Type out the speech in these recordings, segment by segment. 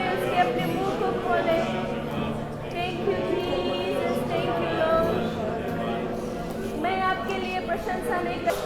में उसके अपने मुंह को खोले। Thank you Jesus, thank you Lord. मैं आपके लिए प्रशंसा नहीं कर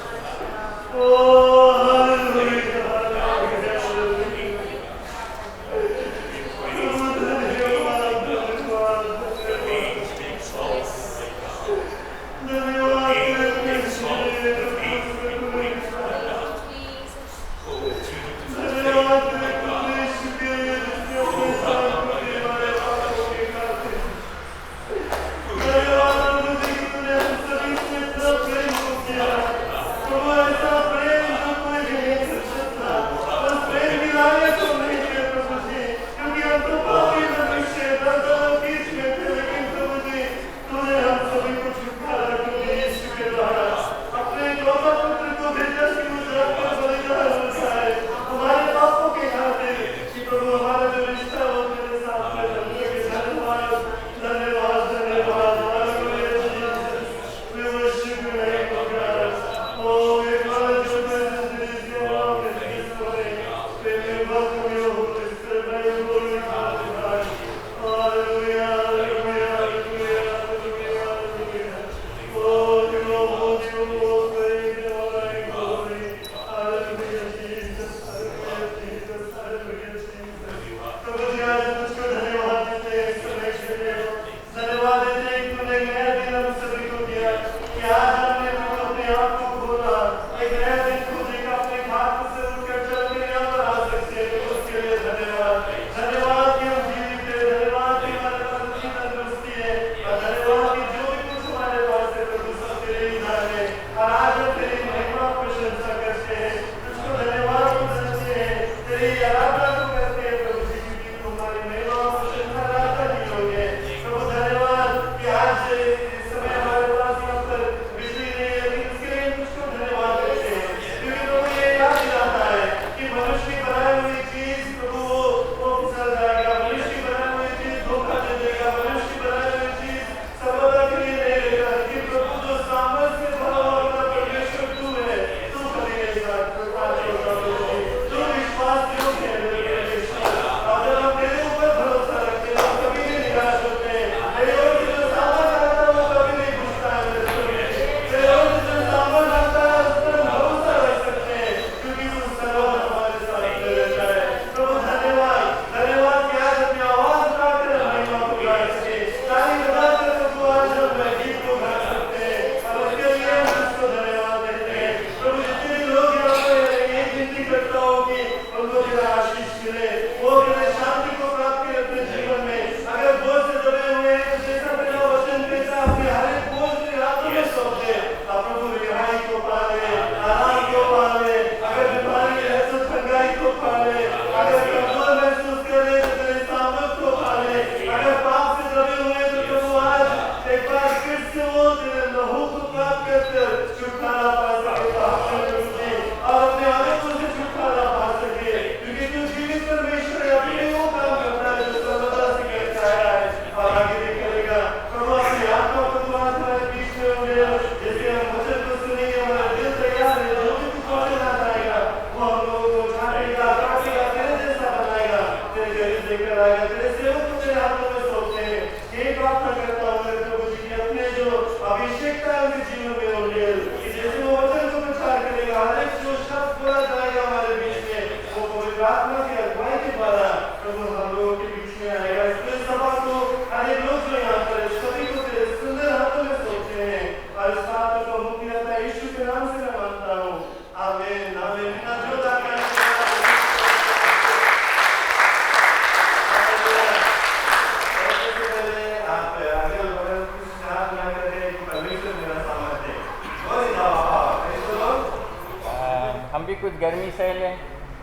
भी कुछ गर्मी सह लें।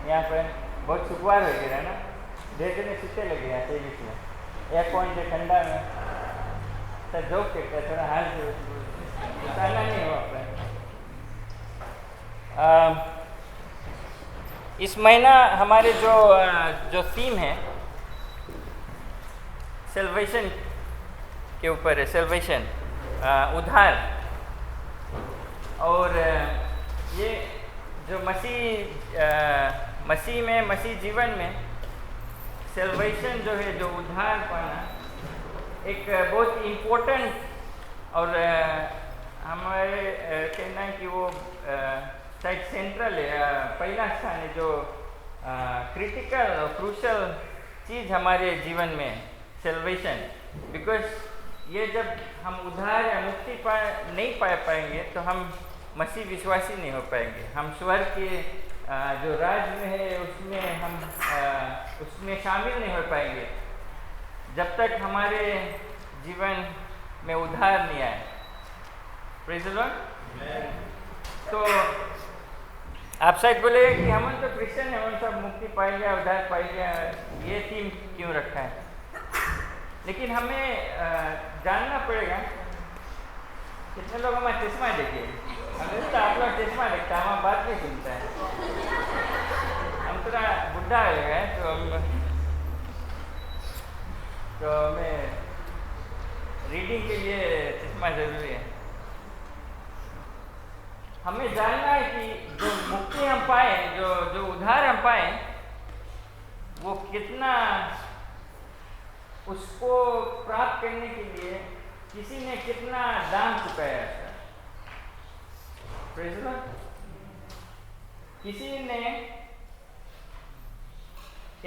यहाँ पर बहुत सुखवार हो गया ना, देखने सीते लगे यहाँ तेईस में एक पॉइंट ठंडा में तो जोक के थोड़ा हाल उतारना नहीं हुआ पर। इस महीना हमारे जो थीम है सेल्वेशन के ऊपर है, सेल्वेशन उद्धार। और ये जो मसीह में मसीह जीवन में सेल्वेशन जो है, जो उद्धार पाना, एक बहुत इम्पोर्टेंट और हमारे कहना है कि वो शायद सेंट्रल है, पहला स्थान है, जो क्रिटिकल और क्रूशल चीज़ हमारे जीवन में सेल्वेशन। बिकॉज ये जब हम उद्धार या मुक्ति नहीं पा पाएंगे तो हम मसीह विश्वासी नहीं हो पाएंगे। हम स्वर्ग के जो राज में है उसमें हम उसमें शामिल नहीं हो पाएंगे जब तक हमारे जीवन में उद्धार नहीं आए। Praise the Lord. तो आप शायद बोले कि हम तो क्रिश्चियन हैं, हम सब मुक्ति पाई गया, उद्धार पाई गया, ये थीम क्यों रखा है? लेकिन हमें जानना पड़ेगा। कितने लोग हमारा चश्मा देखे? हमें तो आप लोग चश्मा देखता, हमारा बात नहीं सुनता है। हम थोड़ा बुढ़ा हो गए तो हमें रीडिंग के लिए चश्मा जरूरी है। हमें जानना है कि जो मुक्ति हम पाए, जो उद्धार हम पाए, वो कितना, उसको प्राप्त करने के लिए किसी ने कितना दाम चुकाया है। Praise the Lord. किसी ने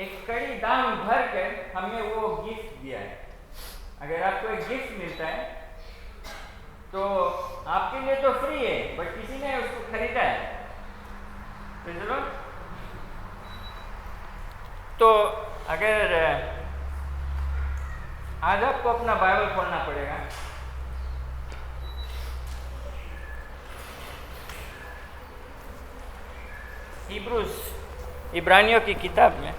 एक कड़ी दाम भर कर हमें वो गिफ्ट दिया है। अगर आपको एक गिफ्ट मिलता है तो आपके लिए तो फ्री है, बट किसी ने उसको खरीदा है। Praise the Lord. तो अगर आज आपको अपना बाइबल पढ़ना पड़ेगा। हिब्रूस, इब्रानियों की किताब में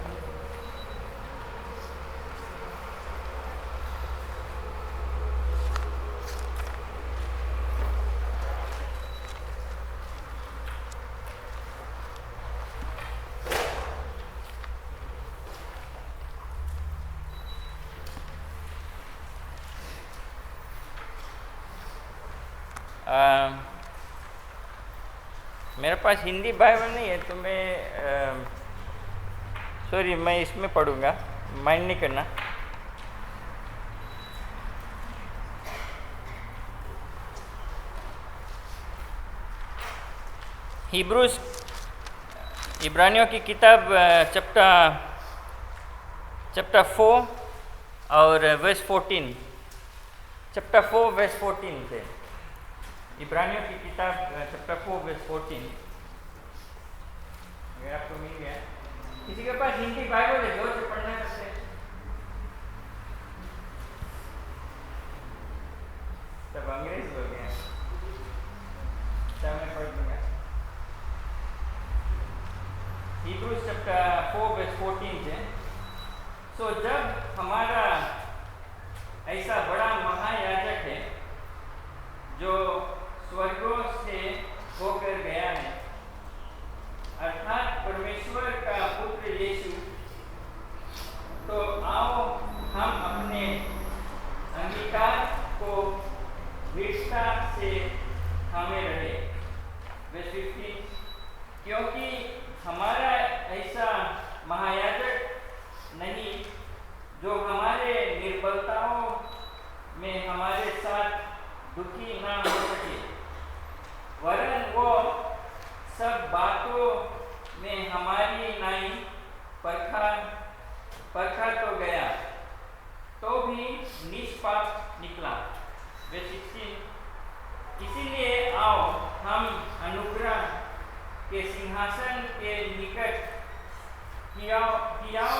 मेरे पास हिंदी बाइबल नहीं है तो मैं सॉरी, मैं इसमें पढ़ूंगा, माइंड नहीं करना। हिब्रूस, इब्रानियों की किताब चैप्टर 4 और वर्स 14, चैप्टर 4 वर्स 14 से। इब्रानियों की किताब चैप्टर 4 वर्स 14। अगर आपको मिल गया, किसी के पास हिंदी बाइबल है, जोर से पढ़ना है। सब अंग्रेज लोग हैं, सब मैं पढ़ दूंगा। हिब्रूस चैप्टर 4 वर्स 14 से। सो जब हमारा ऐसा बड़ा महायाजक है जो स्वर्गों से होकर गया है, अर्थात परमेश्वर का पुत्र यीशु, तो आओ हम अपने अंगीकार को दृढ़ता से थामे रहे। वर्स 15, क्योंकि हमारा ऐसा महायाजक नहीं जो हमारे निर्बलताओं में हमारे साथ दुखी ना हो सके, वरन वो सब बातों में हमारी नाई परखा तो गया, तो भी निष्पाप निकला। वर्स 16, इसीलिए आओ हम अनुग्रह के सिंहासन के निकट हियाव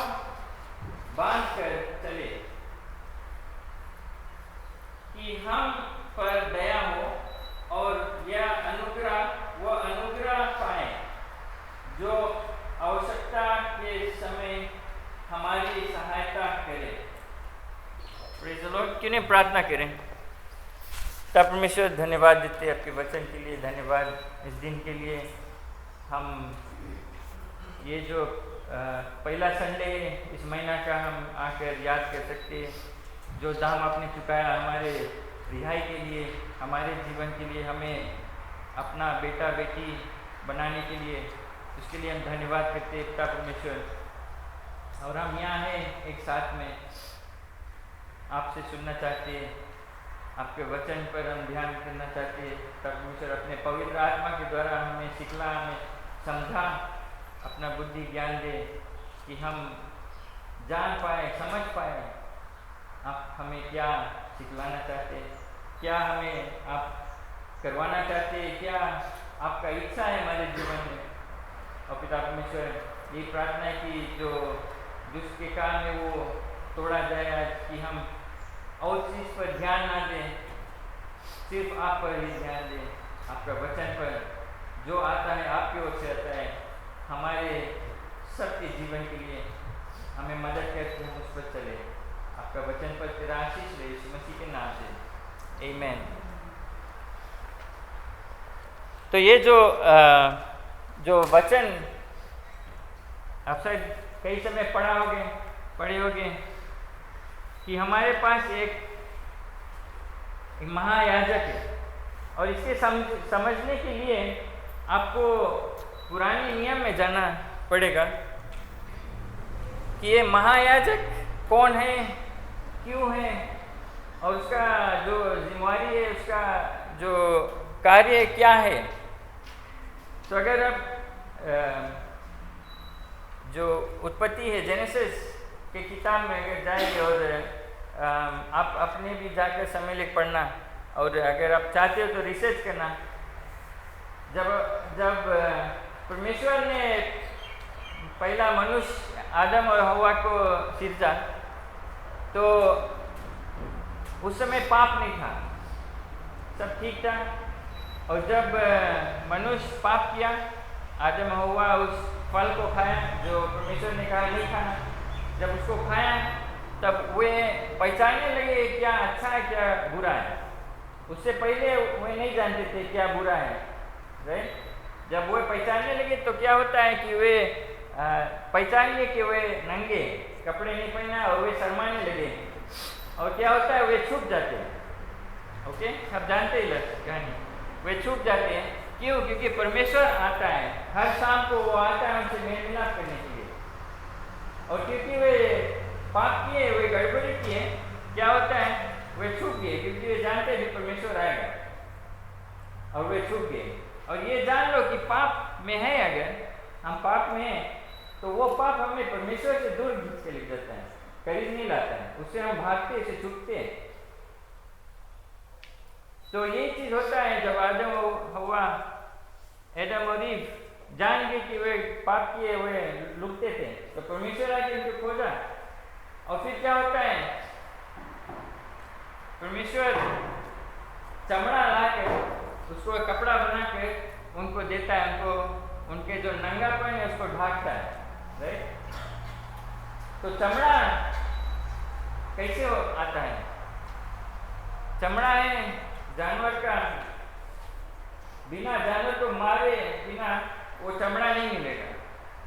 बांध कर चले कि हम पर दया हो और यह वो अनुग्रह पाए जो आवश्यकता के समय हमारी सहायता करे। Praise the Lord. क्यों नहीं प्रार्थना करें? पिता परमेश्वर, धन्यवाद देते हैं आपके वचन के लिए, धन्यवाद इस दिन के लिए। हम ये जो पहला संडे इस महीना का हम आकर याद कर सकते हैं, जो दाम आपने चुकाया हमारे रिहाई के लिए, हमारे जीवन के लिए, हमें अपना बेटा बेटी बनाने के लिए, उसके लिए हम धन्यवाद करते हैं पिता परमेश्वर। और हम यहाँ हैं एक साथ में, आपसे सुनना चाहते हैं, आपके वचन पर हम ध्यान करना चाहते हैं। परमेश्वर अपने पवित्र आत्मा के द्वारा हमें सिखला, हमें समझा, अपना बुद्धि ज्ञान दे कि हम जान पाए, समझ पाए आप हमें क्या सिखलाना चाहते हैं, क्या हमें आप करवाना चाहते हैं, क्या आपका इच्छा है हमारे जीवन में। और पिता परमेश्वर, ये प्रार्थना है कि जो दुष्ट के काम है वो तोड़ा जाए आज, कि हम और चीज़ पर ध्यान ना दें, सिर्फ आप पर ही ध्यान दें, आपका वचन पर जो आता है आपकी ओर से आता है, हमारे सबके जीवन के लिए हमें मदद करके हम उस पर चले। आपका वचन पर तेरा आशीष रहे, यीशु मसीह के नाम से, आमीन। तो ये जो वचन आप शायद कई समय पढ़े होगे कि हमारे पास एक महायाजक है, और इसके समझने के लिए आपको पुराने नियम में जाना पड़ेगा कि ये महायाजक कौन है, क्यों है, और उसका जो जिम्मेवारी है, उसका जो कार्य क्या है। तो अगर आप जो उत्पत्ति है, जेनेसिस के किताब में अगर जाएंगे और आप अपने भी जाकर समय लेकर पढ़ना, और अगर आप चाहते हो तो रिसर्च करना। जब परमेश्वर ने पहला मनुष्य आदम और हवा को सिरजा, तो उस समय पाप नहीं था, सब ठीक था। और जब मनुष्य पाप किया, आदम और हवा उस फल को खाया जो परमेश्वर ने कहा नहीं खाना। जब उसको खाया तब वे पहचानने लगे क्या अच्छा है क्या बुरा है। उससे पहले वे नहीं जानते थे क्या बुरा है, राइट। जब वे पहचानने लगे तो क्या होता है कि वे पहचान लिए कि वे नंगे, कपड़े नहीं पहना, और वे शर्माने लगे, और क्या होता है वे छुप जाते हैं। ओके, आप जानते ही कहानी, वे छुप जाते हैं। क्यों? क्योंकि परमेश्वर आता है, हर शाम को वो आता है उनसे मेल मिलाप करने के लिए। और क्योंकि वे पाप किए, वे गड़बड़ी किए, क्या होता है वे छुप गए, क्योंकि वे जानते हैं परमेश्वर आएगा, और वे छुप गए। और ये जान लो कि पाप में है, अगर हम पाप में हैं तो वो पाप हमें परमेश्वर से दूर खींच के ले जाता है, करीब नहीं लाता है, उससे हम भागते, से छुपते हैं। तो यही चीज होता है जब आदम हवा, एडम और ईव जान गए कि वे पाप किए, वे लुकते थे, तो परमेश्वर आके उनको खोजा। और फिर क्या होता है, परमेश्वर चमड़ा ला के उसको कपड़ा बना के उनको देता है, उनको उनके जो नंगापन है उसको ढाकता है, राइट। तो चमड़ा कैसे आता है? चमड़ा है जानवर का, बिना जानवर को मारे बिना वो चमड़ा नहीं मिलेगा।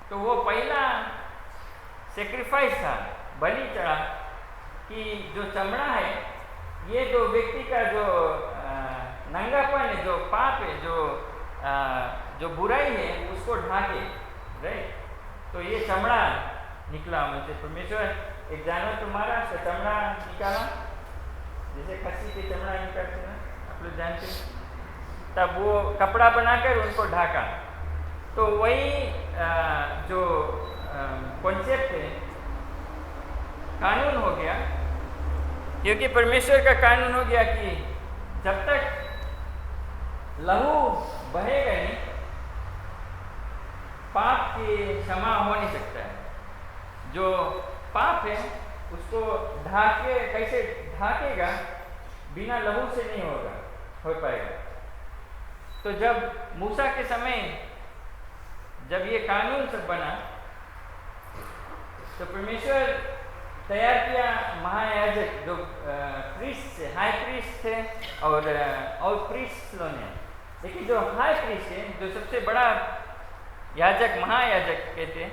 तो वो पहला सेक्रीफाइस था, बलि चढ़ा, कि जो चमड़ा है ये जो व्यक्ति का जो नंगापन है, जो पाप है, जो बुराई है उसको ढाके, राइट। तो ये चमड़ा निकला मुझसे, परमेश्वर एक जानवर तो मारा, उसका चमड़ा निकाला, जैसे खस्सी के चमड़ा निकालते ना, आप लोग जानते हैं, तब वो कपड़ा बनाकर उनको ढाका। तो वही जो कॉन्सेप्ट है, कानून हो गया, क्योंकि परमेश्वर का कानून हो गया कि जब तक लहू बहेगा नहीं, पाप की क्षमा हो नहीं सकता है। जो पाप है उसको ढाके, कैसे ढाकेगा? बिना लहू से नहीं हो पाएगा। तो जब मूसा के समय जब ये कानून सब बना, तो परमेश्वर तैयार किया महायाजक, जो प्रीस्ट थे, हाई प्रीस्ट थे, और प्रीस्ट लोग हैं। लेकिन जो हाई प्रीस्ट है, जो सबसे बड़ा याजक, महायाजक कहते हैं,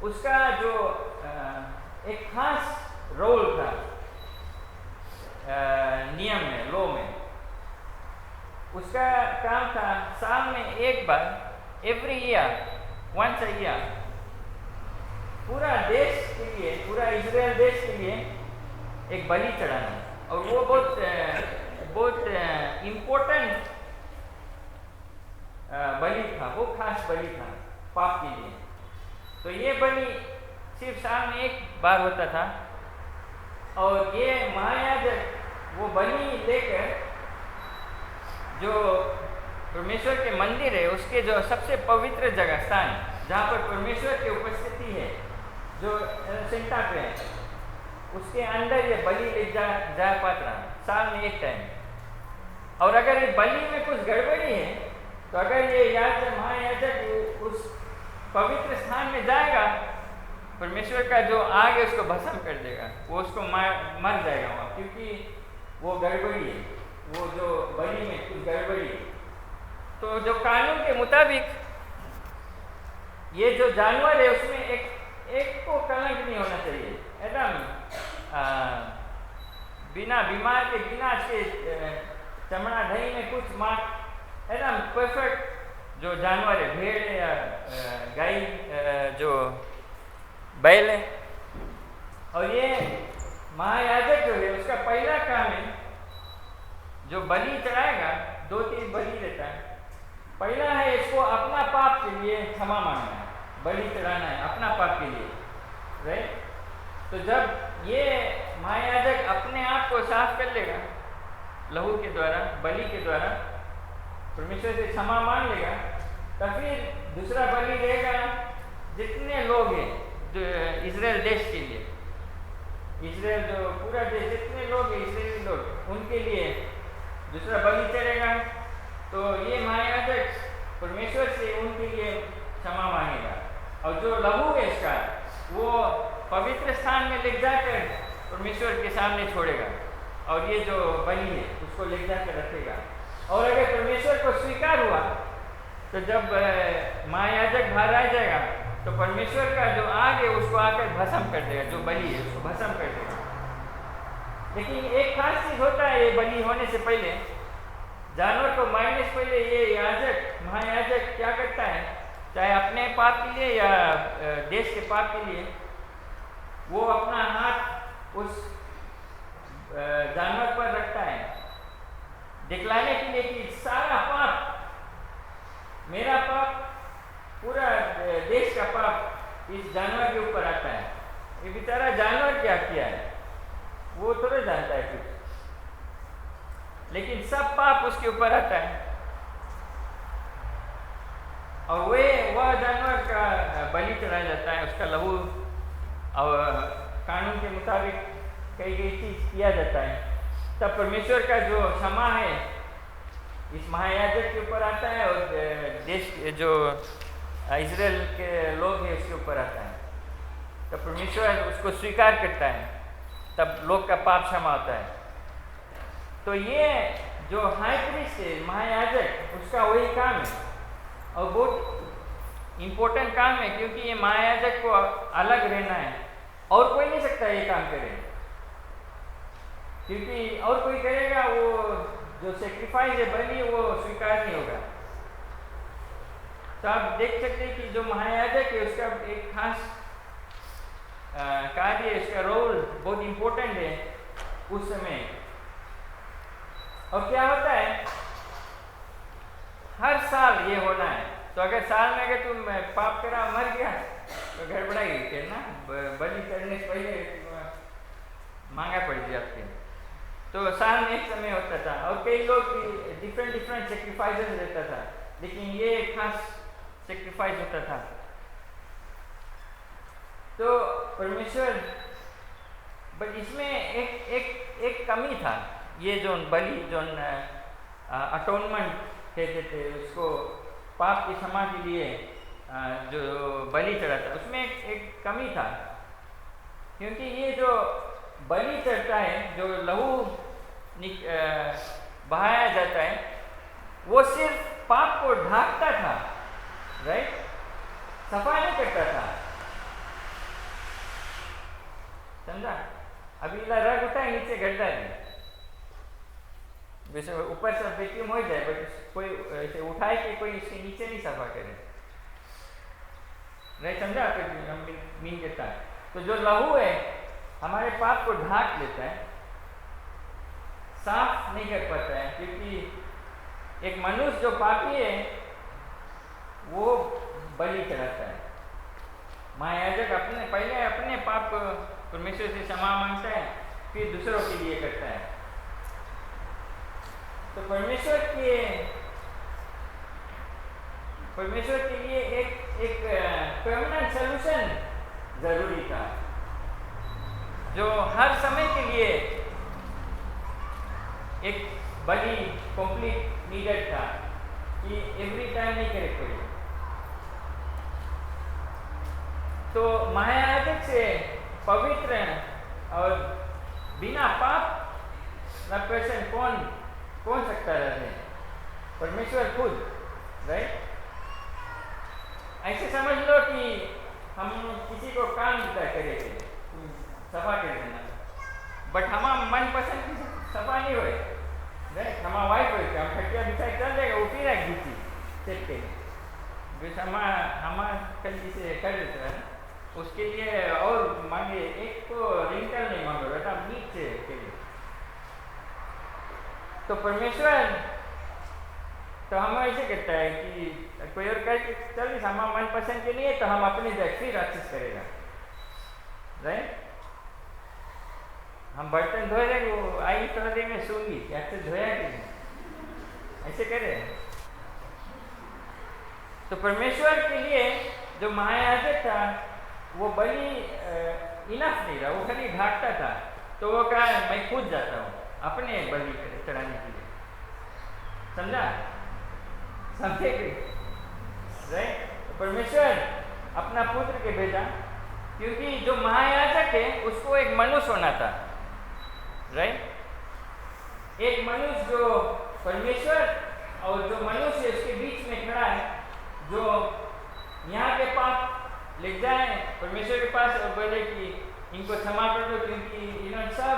उसका जो एक खास रोल था नियम में, लॉ में। उसका काम था साल में एक बार, every year, once a year, पूरा देश के लिए, पूरा इजराइल देश के लिए एक बलि चढ़ाना, और वो बहुत इम्पोर्टेंट बलि था, वो खास बलि था पाप के लिए। तो ये बलि सिर्फ साल में एक बार होता था, और ये महायाजक वो बलि लेकर जो परमेश्वर के मंदिर है उसके जो सबसे पवित्र जगह स्थान जहाँ पर परमेश्वर की उपस्थिति है, जो सेंटा पे है, उसके अंदर ये बलि ले जा पाता साल में एक टाइम। और अगर इस बलि में कुछ गड़बड़ी है तो अगर ये महायाजक उस पवित्र स्थान में जाएगा, परमेश्वर का जो आग है उसको भस्म कर देगा, वो उसको मर जाएगा वहाँ, क्योंकि वो गड़बड़ी है, वो जो बलि में कुछ गड़बड़ी है। तो जो कानून के मुताबिक ये जो जानवर है उसमें एक को कलंक नहीं होना चाहिए, एकदम बिना बीमार के, बिना से चमड़ा दही में कुछ मार्क, एकदम परफेक्ट जो जानवर है, भेड़ है या गाय, जो बैल है। और ये महायाजक जो है उसका पहला काम है, जो बलि चढ़ाएगा 2-3 बलि देता है। पहला है इसको अपना पाप के लिए क्षमा मांगना है, बलि चढ़ाना है अपना पाप के लिए, राइट। तो जब ये महायाजक अपने आप को साफ कर लेगा लहू के द्वारा, बलि के द्वारा, परमेश्वर से क्षमा मांग लेगा, तब फिर दूसरा बलि रहेगा जितने लोग हैं जो इजराइल देश के लिए, इजराइल जो पूरा देश, जितने लोग हैं इजरायली लोग, उनके लिए दूसरा बलि चढ़ेगा। तो ये महायाजक परमेश्वर से उनके लिए क्षमा मांगेगा, और जो लहू है इसका वो पवित्र स्थान में ले जाकर परमेश्वर के सामने छोड़ेगा, और ये जो बलि है उसको ले जाकर रखेगा। और अगर परमेश्वर को स्वीकार हुआ तो जब महायाजक बाहर आ जाएगा तो परमेश्वर का जो आग है उसको आकर भस्म कर देगा, जो बलि है उसको भस्म कर देगा। लेकिन एक खास चीज होता है, ये बलि होने से पहले, जानवर को मारने से पहले ये याजक, महायाजक क्या करता है, चाहे अपने पाप के लिए या देश के पाप के लिए, वो अपना हाथ उस जानवर पर रखता है, दिखलाने के लिए कि सारा पाप, मेरा पाप, पूरा देश का पाप इस जानवर के ऊपर आता है। ये बेचारा जानवर क्या किया है वो थोड़ा जानता है कुछ, लेकिन सब पाप उसके ऊपर आता है। और वह जानवर का बलि चढ़ाया जाता है, उसका लहू, और कानून के मुताबिक कई चीज किया जाता है। तब परमेश्वर का जो क्षमा है इस महायाजक के ऊपर आता है, और देश जो इजराइल के लोग हैं उसके ऊपर आता है। तब परमेश्वर उसको स्वीकार करता है, तब लोग का पाप क्षमा होता है। तो ये जो हाई प्रीस्ट है, महायाजक, उसका वही काम है, और बहुत इम्पोर्टेंट काम है, क्योंकि ये महायाजक को अलग रहना है, और कोई नहीं सकता ये काम करे, क्योंकि और कोई करेगा वो जो सेक्रीफाइस है, बलि, वो स्वीकार नहीं होगा। तो आप देख सकते हैं कि जो महायाजक है उसका एक खास कार्य, इसका रोल बहुत इम्पोर्टेंट है उस समय। और क्या होता है, हर साल ये होना है। तो अगर साल में अगर तुम पाप करा मर गया तो गड़बड़ाई फिर ना, बलि करने से पहले मांगा पड़ेगी आपके। तो साल में एक समय होता था, और कई लोग डिफरेंट सेक्रीफाइसेस रहता था, लेकिन ये एक खास सेक्रीफाइस होता था। तो परमेश्वर, बट इसमें एक कमी था, ये जो बलि, जो अटोनमेंट कहते थे उसको, पाप की क्षमा के लिए जो बलि चढ़ाता, उसमें एक कमी था, क्योंकि ये जो बलि चढ़ता है, जो लहू बहाया जाता है, वो सिर्फ पाप को ढांकता था, राइट, सफाई नहीं करता था, समझा। अभी रग उठा है, नीचे गड्ढा है, वैसे ऊपर से वैक्यूम हो जाए, बट कोई ऐसे उठाए कि कोई इसके नीचे नहीं सफा करे। राइट, समझा आपके मीन कहता है। तो जो लहू है हमारे पाप को ढाक लेता है, साफ नहीं कर पाता है, क्योंकि एक मनुष्य जो पापी है वो बलि चढ़ाता है। महायाजक पहले अपने पाप परमेश्वर से क्षमा मांगता है, फिर दूसरों के लिए करता है। तो परमेश्वर के लिए एक परमानेंट सॉल्यूशन जरूरी था, जो हर समय के लिए एक बलि कंप्लीट नीडेड था, कि एवरी टाइम नहीं करे कोई। तो महायाजक से पवित्र और बिना पाप ना पर्सन कौन सकता रहने? परमेश्वर खुद, राइट। ऐसे समझ लो कि हम किसी को काम देता करेंगे, सफा कर देना, बट हमारा मन पसंद सफा नहीं हुए, राइट। हमारा वाइफ हुए हम खटिया बिछाई चल जाएगा, वो फिर एक घीची सेट के लिए, हमारा कल जिसे कर देता है उसके लिए और मांगे, एक तो रिंकल नहीं मांगो बेटा, मीट से के लिए। तो परमेश्वर तो हम ऐसे कहता है कि कोई और करके चल, हमारा मन पसंद के लिए, तो हम अपने फिर अच्छे करेगा, राइट। हम बर्तन धो रहे, वो आई थोड़ा देर में सूंगी, क्या से धोया कि नहीं, ऐसे करे। तो परमेश्वर के लिए जो महायाजक था वो बलि इनफ नहीं रहा, वो खाली ढाकता था। तो वो कहा मैं खुद जाता हूँ अपने बलि चढ़ाने के लिए, समझा, समझे कि राइट। तो परमेश्वर अपना पुत्र के भेजा, क्योंकि जो महायाजक है उसको एक मनुष्य होना था, राइट। एक मनुष्य जो परमेश्वर और जो मनुष्य उसके बीच में खड़ा है, जो यहाँ के पाप ले जाए परमेश्वर के पास और बोले कि इनको क्षमा कर दो, क्योंकि इन्होंने सब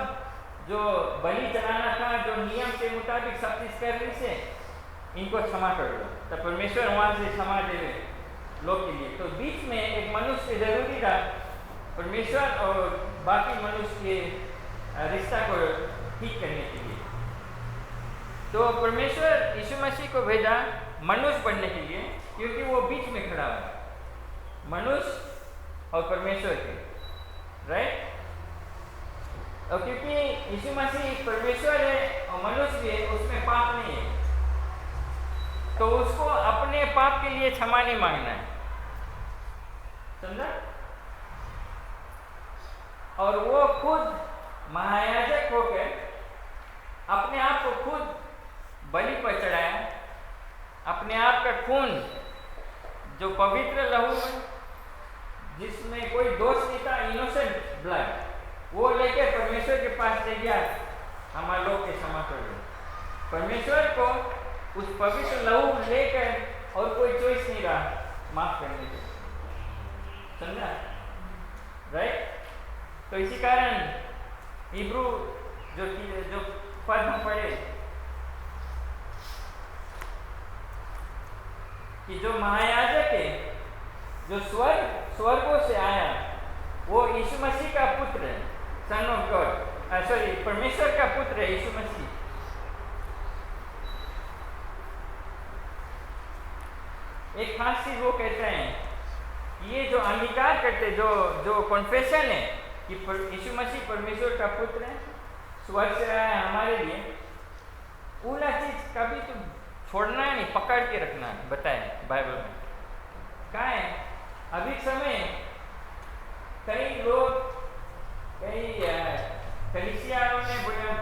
जो बलि चढ़ाना था, जो नियम के मुताबिक सब चीज कर रही से, इनको क्षमा कर दो। तो परमेश्वर वहां से क्षमा दे लोग के लिए। तो बीच में एक मनुष्य जरूरी था, परमेश्वर और बाकी मनुष्य के रिश्ता को ठीक करने के लिए। तो परमेश्वर यीशु मसीह को भेजा मनुष्य बनने के लिए, क्योंकि वो बीच में खड़ा है मनुष्य और परमेश्वर के, राइट। और क्योंकि यीशु मसीह परमेश्वर है और मनुष्य भी है, उसमें पाप नहीं है, तो उसको अपने पाप के लिए क्षमा नहीं मांगना है, समझा। और वो खुद महायाजक होकर अपने आप को खुद बलि पर चढ़ाया, अपने आप का खून जो पवित्र लहू है, जिसमें कोई दोष नहीं था, इनोसेंट ब्लड, वो लेकर परमेश्वर के पास ले गया, हमारे लोग के क्षमा कर दो। परमेश्वर को उस पवित्र लहू लेकर और कोई चॉइस नहीं रहा माफ करने के, समझा, राइट। तो इसी कारण इब्रू जो पद हम पढ़े कि जो महायाजक है, जो स्वर्गों से आया, वो यीशु मसीह का पुत्र है, सन ऑफ गॉड, सॉरी परमेश्वर का पुत्र है यीशु मसीह। एक खास चीज वो कहते हैं, ये जो अंगीकार करते, जो कॉन्फेशन है कि यीशु मसीह परमेश्वर का पुत्र है, स्वर्ग से आया है हमारे लिए, उला चीज कभी तो छोड़ना है नहीं, पकड़ के रखना है, बताए बाइबल में क्या है। अभी समय कई लोग, कई कलीसिया ने बोले हम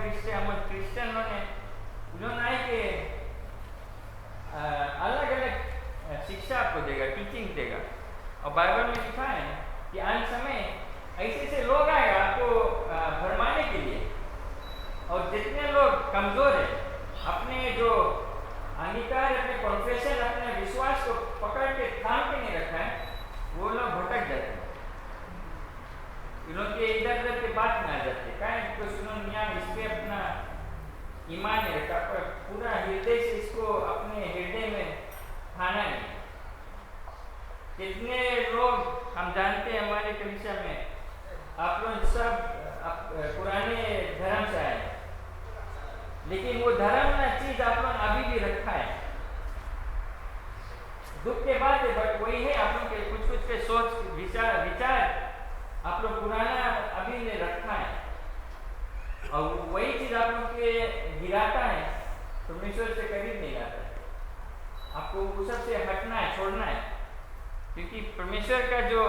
क्रिश्चियन ने उन्होंने आए कि अलग अलग शिक्षा आपको देगा, टीचिंग देगा, और बाइबल में लिखा है कि अंत समय ऐसे ऐसे लोग आएगा आपको भरमाने के लिए, और जितने लोग कमजोर है, अपने जो अंगीकार, अपने प्रोफेशन, अपने विश्वास को पकड़ के थाम के नहीं रखा है, वो लोग भटक जाते हैं, इन्होंने इधर उधर के बात में आ जाते हैं, कुछ उन्होंने यहाँ इस पे अपना ईमान नहीं रखा, पर पूरा हृदय से इसको अपने हृदय में ठाना नहीं। कितने लोग हम जानते हैं हमारे कलीसिया में, आप लोग सब पुराने धर्म से आए, लेकिन वो धर्म ना चीज आप लोग अभी भी रखा है। दुख के बात है, बट वही है, आप लोग के कुछ के सोच विचार आप लोग पुराना अभी ने रखा है, और वही चीज आप लोग के गिराता है, परमेश्वर से करीब नहीं लाता है। आपको उस सब से हटना है, छोड़ना है, क्योंकि परमेश्वर का जो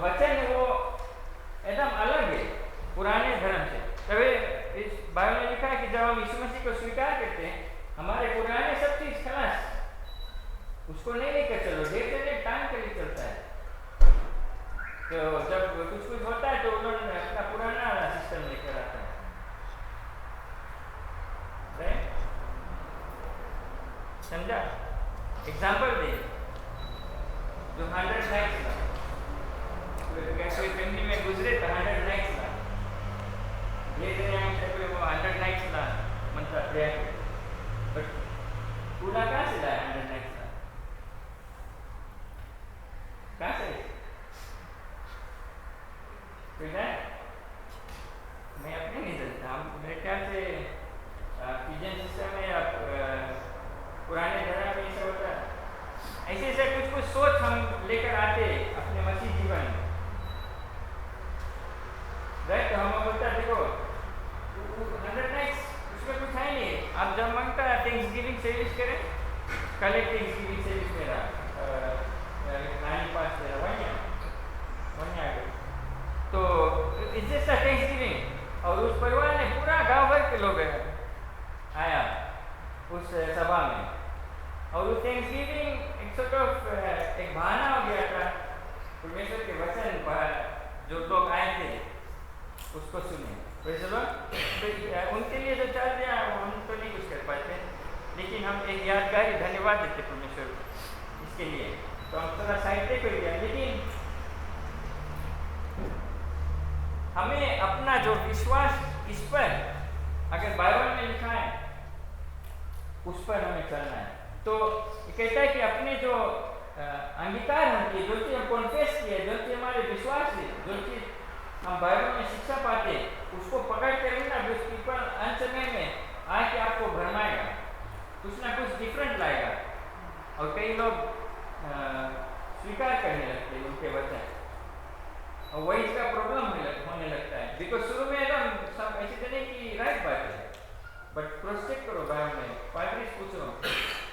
वचन है वो एकदम अलग है पुराने धर्म से। तभी इस बाइबल में लिखा है कि जब हम यीशु मसीह को स्वीकार करते हैं, हमारे पुराने सब चीज खलास, उसको नहीं लेकर चलो, धीरे टाइम के लिए चलता है। तो जब कुछ होता है तो उन्होंने अपना पुराना सिस्टम लेकर आता है, समझा? एग्जाम्पल दे, जो 100 नाइट्स था, कोई फैमिली में गुजरे तो 100 नाइट्स था, ये वो 100 नाइट्स था मनता प्रेयर, बट पूरा कहाँ से लाया 100 नाइट्स था? कहाँ से? मैं अपने नहीं जानता, हम मेरे ख्याल से पिजन सिस्टम में या पुराने धर्म में ऐसा होता है। ऐसे कुछ सोच हम लेकर आते अपने मसीह जीवन में, राइट? तो हम बोलता है देखो 100 नाइट्स उसमें कुछ है नहीं, आप जब मांगता है थैंक्सगिविंग सर्विस करें, कल एक थैंक्सगिविंग सर्विस मेरा 95 मेरा वहीं आ गए, तो इट्स जस्ट थैंक्सगिविंग, और उस परिवार ने पूरा गांव भर के लोग आया उस सभा में, और उस थैंक्सगिविंग एक सॉर्ट ऑफ एक बहाना हो गया था परमेश्वर के वचन पर, जो लोग आए थे उसको सुने। तो उनके लिए जो चल दिया हम तो नहीं कुछ कर पाते, लेकिन हम एक यादगारी धन्यवाद देते परमेश्वर को इसके लिए, तो हम थोड़ा साहित्य कर दिया। लेकिन हमें अपना जो विश्वास इस पर, अगर बाइबल में लिखा है उस पर हमें चलना है। तो कहता है कि अपने जो अंगीकार हम किए, जो चीज हम कॉन्फेस किए, जो चीज हमारे विश्वास है, जो चीज हम बाइबल में शिक्षा पाते, उसको पकड़ कर ना जो पीपल अंत समय में आके आपको भरमाएगा, कुछ ना कुछ डिफरेंट लाएगा, और कई लोग स्वीकार करने लगते हैं उनके वचन, और वही इसका प्रॉब्लम होने लगता है। बिकॉज शुरू में एकदम सब ऐसे तो नहीं कि राइट बात है, बट क्रॉस चेक करो, बाइबल में पादरीज पूछो,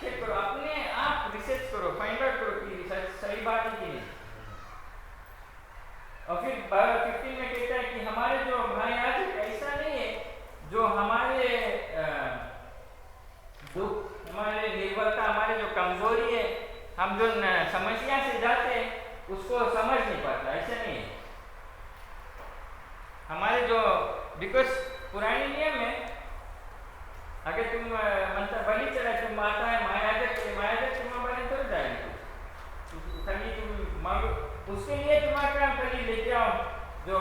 चेक करो, अपने आप रिसर्च करो, फाइंड आउट करो कि रिसर्च सही बात है कि नहीं। और फिर 15 में कहता है कि हमारे जो भाई आज ऐसा नहीं है जो हमारे दुख, हमारे निर्बलता, हमारे जो कमजोरी है, हम जो समस्या से जाते हैं उसको समझ नहीं पाता, ऐसा नहीं है हमारे जो, बिकॉज पुराने नियम में अगर तुम मनता बलि चढ़ा, तुम माता है मायाजक तुम बलि चढ़ जाएगी, खाली तुम मांगो, उसके लिए तुम्हारा काम खाली लेके आओ जो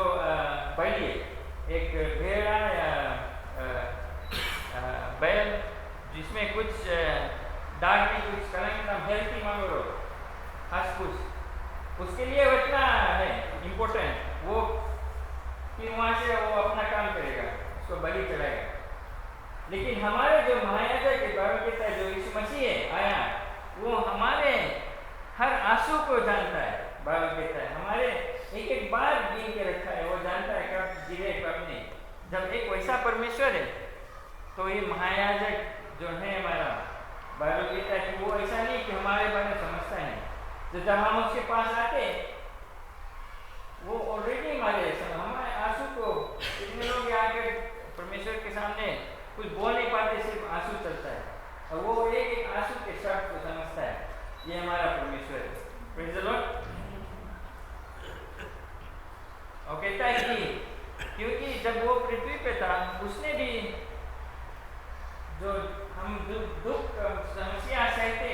बलि, एक भेड़ा या बैल जिसमें कुछ दाग में कुछ कलंक ना, हेल्थी मांगो, हंस कुछ, उसके लिए इतना है इम्पोर्टेंट वो कि वहाँ से वो अपना काम करेगा, उसको बलि चढ़ाएगा। लेकिन हमारे जो महायाजक के बारे में कहता है, जो यीशु मसीह है आया, वो हमारे हर आंसू को जानता है, बाइबल कहता है हमारे एक बार गिन के रखा है, वो जानता है कब गिरे कब नहीं। जब एक वैसा परमेश्वर है तो ये महायाजक जो है हमारा, बाइबल कहता है कि वो ऐसा नहीं कि हमारे बारे में समझता है, तो जब हम उसके पास आते वो ऑलरेडी हमारे आंसू को, इतने लोग आकर परमेश्वर के सामने कुछ बोल नहीं पाते, सिर्फ आंसू चलता है, और वो एक आंसू के शब्द को समझता है, ये हमारा परमेश्वर है। Praise the Lord. और कहता है कि क्योंकि जब वो पृथ्वी पे था, उसने भी जो हम दुख समस्या सहते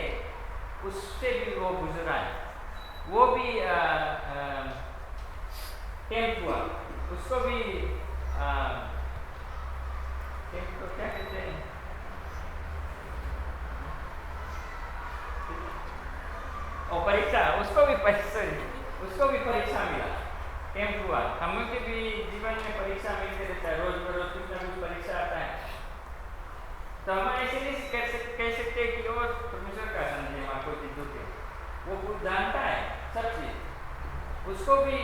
उससे भी वो गुजरा है, वो भी टेम्प हुआ, उसको भी टेम्प को क्या कहते हैं, और परीक्षा उसको भी परीक्षा मिला, टेम्प हुआ। हम के भी जीवन में परीक्षा मिलते रहता है, रोज बरोज कुछ ना कुछ परीक्षा आता है। तो हम ऐसे नहीं कह सकते कि और परमेश्वर का समझे वहाँ कोई चीज दुख है, वो कुछ जानता है सब चीज, उसको भी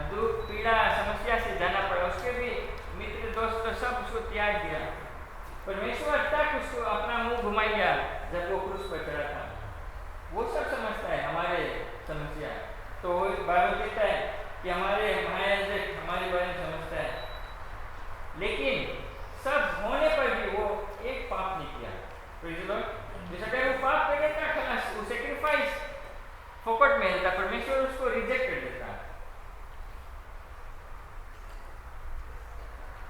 दुख पीड़ा समस्या से जाना पड़ा, उसके भी मित्र दोस्त तो सब उसको त्याग दिया। परमेश्वर तक उसको अपना मुंह घुमा लिया जब वो क्रूस पर चढ़ा था। वो सब समझता है हमारे समस्या। तो बाइबल कहता है कि हमारे महायाजक हमारे बारे में समझता है, लेकिन सब होने पर भी वो एक पाप नहीं किया। Praise the Lord. जैसे अगर वो पाप कर देता खलास, वो सैक्रिफाइस फोकट में रहता, परमेश्वर उसको रिजेक्ट कर देता।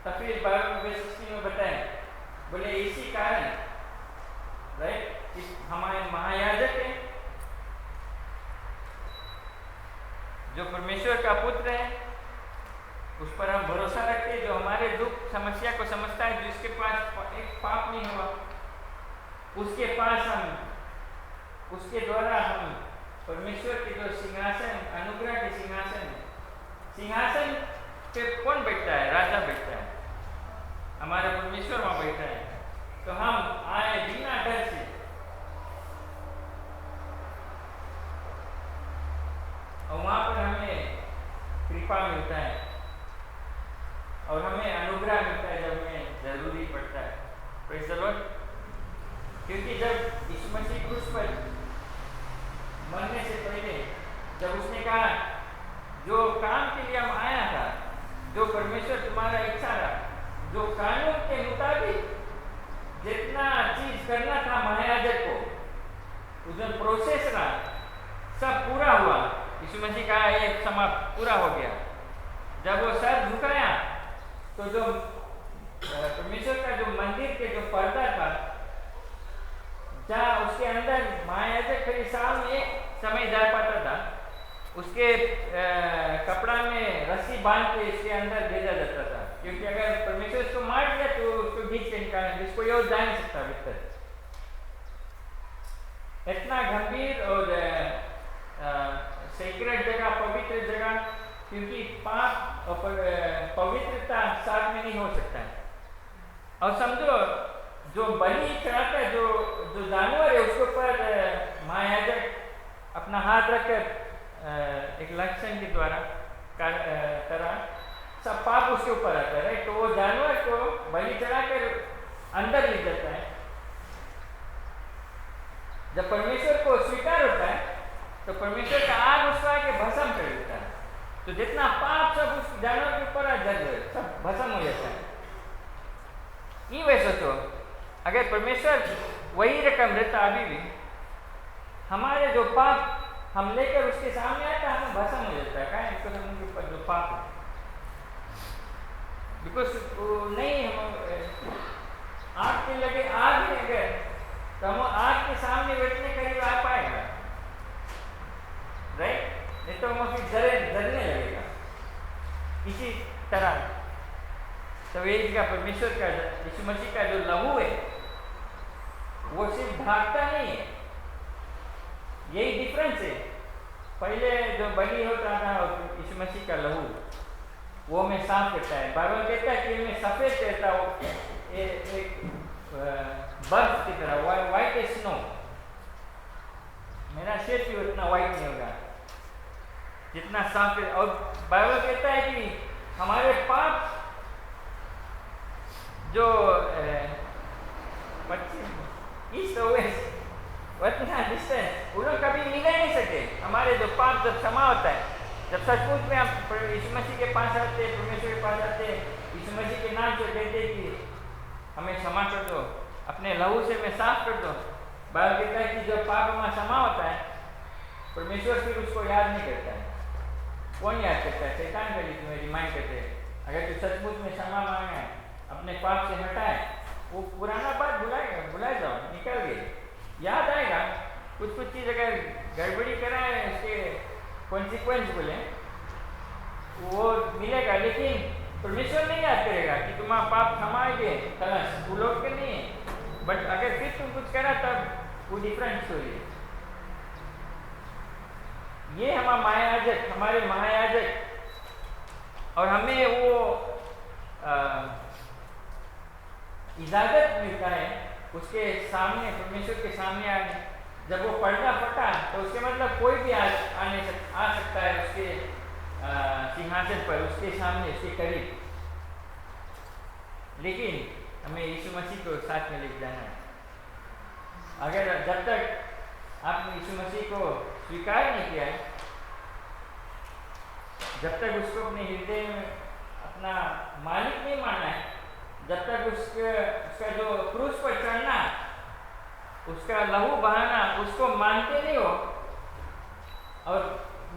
तब फिर बाइबल में बताएं, बोले इसी कारण, राइट, हमारे महायाजक है जो परमेश्वर का पुत्र है, उस पर हम भरोसा रखते हैं, जो हमारे दुख समस्या को समझता है, जिसके पास एक पाप नहीं हुआ, उसके पास हम, उसके द्वारा हम परमेश्वर के जो सिंहासन, अनुग्रह के सिंहासन पे कौन बैठता है? राजा बैठता है, हमारा परमेश्वर वहां बैठा है। तो हम आए बिना डर से, और वहां पर हमें कृपा मिलता है और हमें अनुग्रह मिलता है जब हमें जरूरी पड़ता है। Praise the Lord. क्योंकि जब यीशु मसीह क्रूस पर मरने से पहले जब उसने कहा, जो काम के लिए हम आया था, जो परमेश्वर तुम्हारा इच्छा था, जो कानून के मुताबिक जितना चीज करना था महायाजक को, उस प्रोसेस रहा, सब पूरा हुआ। यीशु मसीह का ये समाप्त पूरा हो गया। जब वो सर झुकाया तो जो परमेश्वर का जो मंदिर के जो पर्दा था, जहाँ उसके अंदर महायाजक फिर साल में एक समय जा पाता था, उसके कपड़ा में रस्सी बांध के इसके अंदर भेजा जाता था, क्योंकि अगर परमेश्वर इसको मार दिया तो उसको खींच के निकालना, जिसको ये जा नहीं सकता भीतर। इतना गंभीर और सेक्रेट जगह, पवित्र जगह, क्योंकि पाप और पवित्रता साथ में नहीं हो सकता है। और समझो, जो बलि चढ़ाता है, जो जानवर है, उसके ऊपर महायाजक अपना हाथ रखकर एक लक्षण के द्वारा तरह सब पाप उसके ऊपर आता है, राइट। तो वो जानवर को बलि चढ़ाकर अंदर ले जाता है। जब परमेश्वर को स्वीकार होता है तो परमेश्वर का आग उसका के भस्म कर देता है। तो जितना पाप सब उस जानवर के ऊपर सब भस्म हो जाता है। ये वैसे तो अगर परमेश्वर वही रकम रहता अभी भी, हमारे जो पाप हम लेकर उसके सामने आता है, हमें भस्म हो जाता है। क्या है? बिकॉज हम ऊपर जो पाप है, बिकॉज नहीं, हम आग के लगे, आग में गए तो हम आग के सामने बैठने करीब आ पाएगा, राइट। नहीं तो हम फिर जलने लगेगा इसी तरह। तो ये का परमेश्वर का, यीशु मसीह का जो लहू है, वो सिर्फ भागता नहीं है, यही डिफरेंस है। पहले जो बलि होता था और यीशु मसीह का लहू, वो हमें साफ करता है। बाइबल कहता है कि हमें सफेद कहता हो, एक बर्फ की तरह, व्हाइट ए स्नो। मेरा शेष भी उतना व्हाइट नहीं होगा जितना साफ है। और बाइबल कहता है कि हमारे पाप जो ईस्ट वेस्ट उतना डिस्टेंस, वो लोग कभी मिल ही नहीं सके। हमारे जो पाप जब क्षमा होता है, जब सचमुच में हम यीशु मसीह के पास आते, परमेश्वर के पास आते, यीशु मसीह के नाम से कहते कि हमें क्षमा कर दो, अपने लहू से हमें साफ कर दो। बाइबल कहता है कि जब पाप हमारा क्षमा होता है, परमेश्वर फिर उसको याद नहीं करता है। कौन याद करता है? शैतान का तुम्हें रिमाइंड करते हैं। अगर तू सचमुच में क्षमा मांगे, अपने पाप से हटाए, वो पुराना बात भुलाए जाओ, निकल गए, याद आएगा। कुछ चीज़ अगर गड़बड़ी कराए, उसके कॉन्सिक्वेंस बोले, वो मिलेगा, लेकिन परमेश्वर नहीं याद करेगा कि तुम्हारा पाप क्षमा गए, खलास, वो लोग के नहीं है। बट अगर फिर तुम कुछ करा, तब वो डिफरेंट स्टोरी है। हमारे महायाजक, और हमें वो इजाज़त मिलता है उसके सामने, परमेश्वर के सामने आने। जब वो पर्दा फटा तो उसके मतलब कोई भी आ सकता है उसके सिंहासन पर, उसके सामने, उसके करीब। लेकिन हमें यीशु मसीह को साथ में लेके जाना है। अगर जब तक आपने यीशु मसीह को स्वीकार नहीं किया है, जब तक उसको अपने हृदय में अपना मालिक नहीं मानना है, जब तक उसका जो क्रूस पर चढ़ना, उसका लहू बहाना, उसको मानते नहीं हो और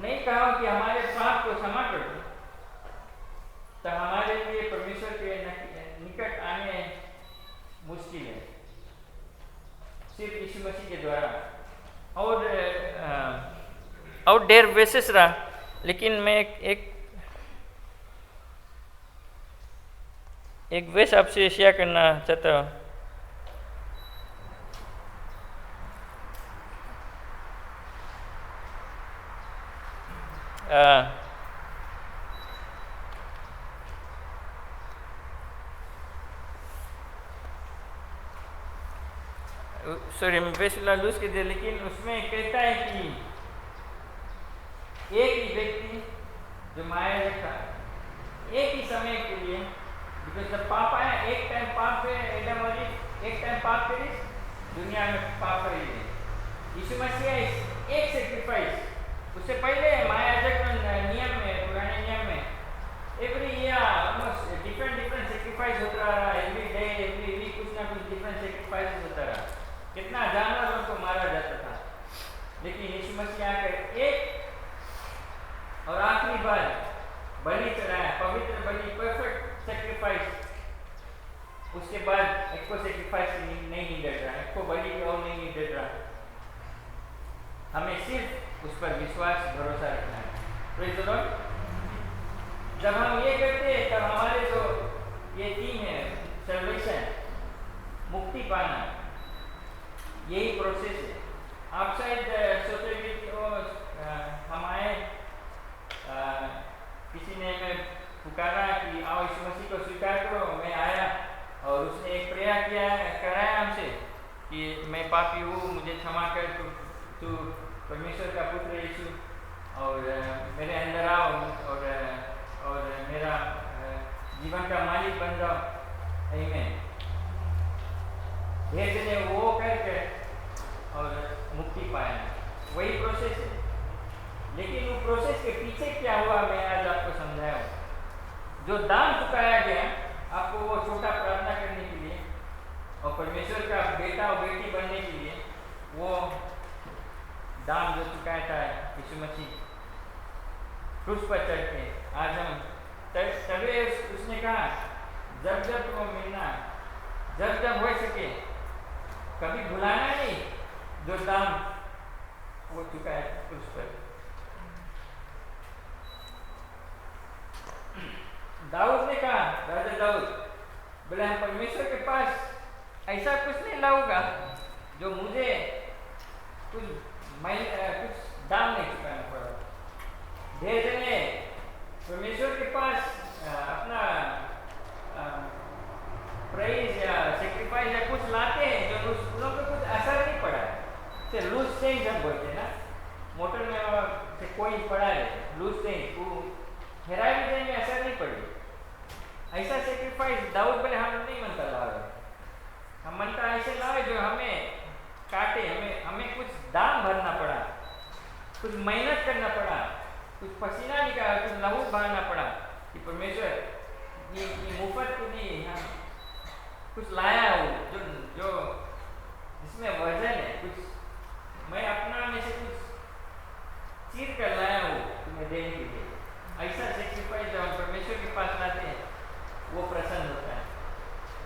नहीं कहा कि हमारे पाप को क्षमा कर दो, तो हमारे लिए परमेश्वर के निकट आने मुश्किल है, सिर्फ यीशु मसीह के द्वारा। और देर वेसेस रहा, लेकिन मैं एक वेस आपसे शेयर करना चाहता हूँ। सॉरी, मैं वेस लूज कर दिया, लेकिन उसमें कहता है कि एक ही व्यक्ति जो माया था, एक ही समय के लिए, बिकॉज जब पाप आया, एक टाइम पाप पे एडम और ईव, एक टाइम पाप पे दुनिया में पाप कर लिए। यीशु मसीह एक सेक्रीफाइस, उससे पहले मायाजक नियम में, पुराने नियम में every year almost different sacrifice होता रहा, एवरी डे एवरी वीक कुछ ना कुछ डिफरेंट सेक्रीफाइस होता रहा, कितना जानवरों को मारा जाता था। लेकिन यीशु मसीह आकर एक और आखिरी बार बलि चढ़ाया, पवित्र बलि, परफेक्ट सेक्रीफाइस। उसके बाद एक को सेक्रीफाइस नहीं नीडेड रहा, एक को बलि और नहीं नीडेड रहा। हमें सिर्फ उस पर विश्वास, भरोसा रखना है। Praise the Lord. जब हम ये करते हैं तब हमारे जो ये थीम है, सल्वेशन, मुक्ति पाना, यही प्रोसेस है। आप शायद सोचेंगे कि हम आए, किसी ने हमें पुकारा कि आओ यीशु मसीह को स्वीकार करो, मैं आया और उसने एक प्रेयर कराया हमसे कि मैं पापी हूँ, मुझे क्षमा कर, तू परमेश्वर का पुत्र यीशु, और मेरे अंदर आओ और मेरा जीवन का मालिक बन जाओ। आमीन। धीरे धीरे वो करके और मुक्ति पाया, वही प्रोसेस है। लेकिन वो प्रोसेस के पीछे क्या हुआ, मैं आज आपको समझाया हूँ। जो दाम चुकाया गया आपको वो छोटा प्रार्थना करने के लिए और परमेश्वर का बेटा और बेटी बनने के लिए, वो दाम जो चुकाया था यीशु मसीह क्रूस पर चढ़ के, आज हम तभी उसने कहा जब जब वो मिलना, जब जब हो सके, कभी भुलाना नहीं जो दाम वो चुकाया क्रूस पर। दाऊद ने कहा, राजा दाऊद बोले, हम परमेश्वर के पास ऐसा कुछ नहीं लाऊंगा जो मुझे कुछ दाम नहीं चुकाना पड़ा। धीरे धीरे परमेश्वर के पास अपना प्राइज या सेक्रीफाइस या कुछ लाते हैं जो उन लोगों को कुछ असर नहीं पड़ा है। लूज चेंज हम बोलते हैं ना, मोटर में से कोई पड़ा है लूज चेंज, वो हेराई देने में असर नहीं पड़ी। ऐसा सेक्रीफाइस दाऊद बोले हम नहीं मनता ला रहे, हम मनता ऐसे लाए जो हमें काटे, हमें कुछ दाम भरना पड़ा, कुछ मेहनत करना पड़ा, कुछ पसीना निकाला, कुछ लहू बहाना पड़ा कि परमेश्वर ये मुफ्त को नहीं, हम कुछ लाया हो जो जिसमें वजन है, कुछ मैं अपना में से कुछ चीर कर लाया हूँ तुम्हें देने के लिए। ऐसा सेक्रीफाइस जब हम परमेश्वर के पास लाते हैं वो प्रसन्न होता है।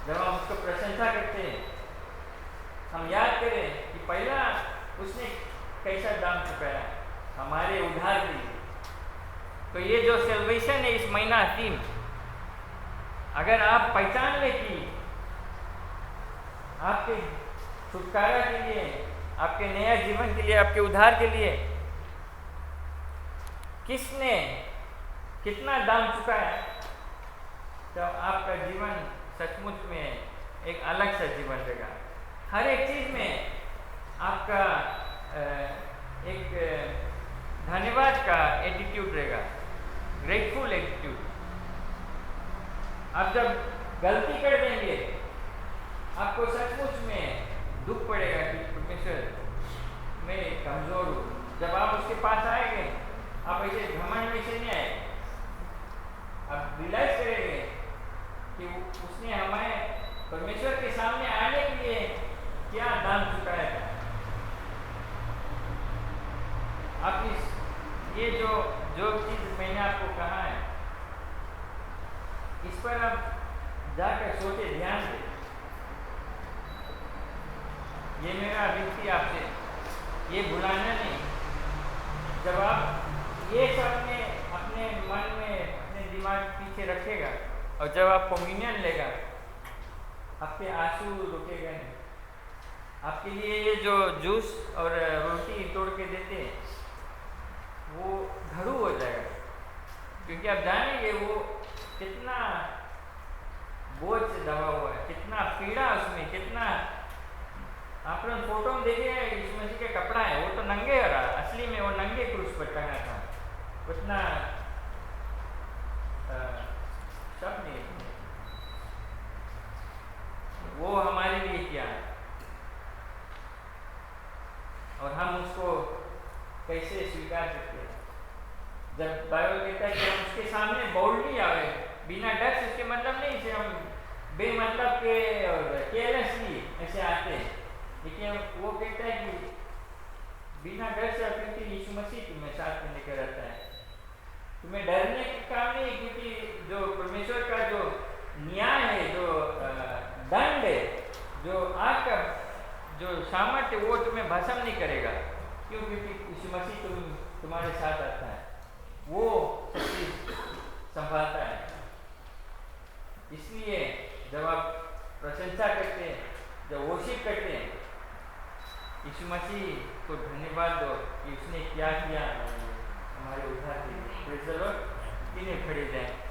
जब हम उसको प्रशंसा करते हैं, हम याद करें कि पहला उसने कैसा दाम चुकाया हमारे उद्धार के लिए। तो ये जो सेल्वेशन है इस महीना थीम, अगर आप पहचान ले कि आपके छुटकारा के लिए, आपके नया जीवन के लिए, आपके उद्धार के लिए किसने कितना दाम चुकाया, तो आपका जीवन सचमुच में एक अलग सा जीवन रहेगा। हर एक चीज में आपका एक धन्यवाद का एटीट्यूड रहेगा, ग्रेटफुल एटीट्यूड। आप जब गलती कर देंगे, आपको सचमुच में दुख पड़ेगा कि परमेश्वर मैं कमजोर हूँ। जब आप उसके पास आएंगे, आप ऐसे घमंड में से नहीं आएंगे, आप रियलाइज करेंगे कि उसने हमें परमेश्वर के सामने आने के लिए क्या दाम चुकाया था। आप ये जो चीज मैंने आपको कहा है, इस पर आप जाकर सोचे, ध्यान दें। ये मेरा विनती आपसे, ये भुलाना नहीं। जब आप ये सब में अपने मन में, अपने दिमाग पीछे रखेगा, और जब आप कम्युनियन लेगा, आपके आंसू रुकेगा नहीं। आपके लिए ये जो जूस और रोटी तोड़ के देते हैं, वो घड़ू हो जाएगा, क्योंकि आप जानेंगे वो कितना बोझ से दबा हुआ है, कितना पीड़ा उसमें, कितना। आप लोग फोटो में देखिए, यीशु मसीह के कपड़ा है, वो तो नंगे हो रहा, असली में वो नंगे क्रूस पर टंगा था। उतना सब नहीं, वो हमारे लिए क्या है, और हम उसको कैसे स्वीकार करते हैं। जब बाइबल कहता है कि हम उसके सामने बोल्डली आवे, बिना डर से, उसके मतलब नहीं से हम बेमतलब के और केयरलेसली ऐसे आते हैं, लेकिन वो कहता है कि बिना डर से, क्योंकि यीशु मसीह तुम्हें साथ में लेकर रहता है। तुम्हें डरने का काम नहीं, क्योंकि जो परमेश्वर का जो न्याय है, जो दंड है, जो आग का जो सामर्थ्य, वो तुम्हें भस्म नहीं करेगा। क्यों? क्योंकि यीशु मसीह तुम्हारे साथ आता है, वो सब चीज संभालता है। इसलिए जब आप प्रशंसा करते हैं, जब वर्शिप करते हैं, यीशु मसीह को धन्यवाद दो कि उसने क्या किया हमारे उद्धार के लिए। Praise the Lord. खड़े जाएं।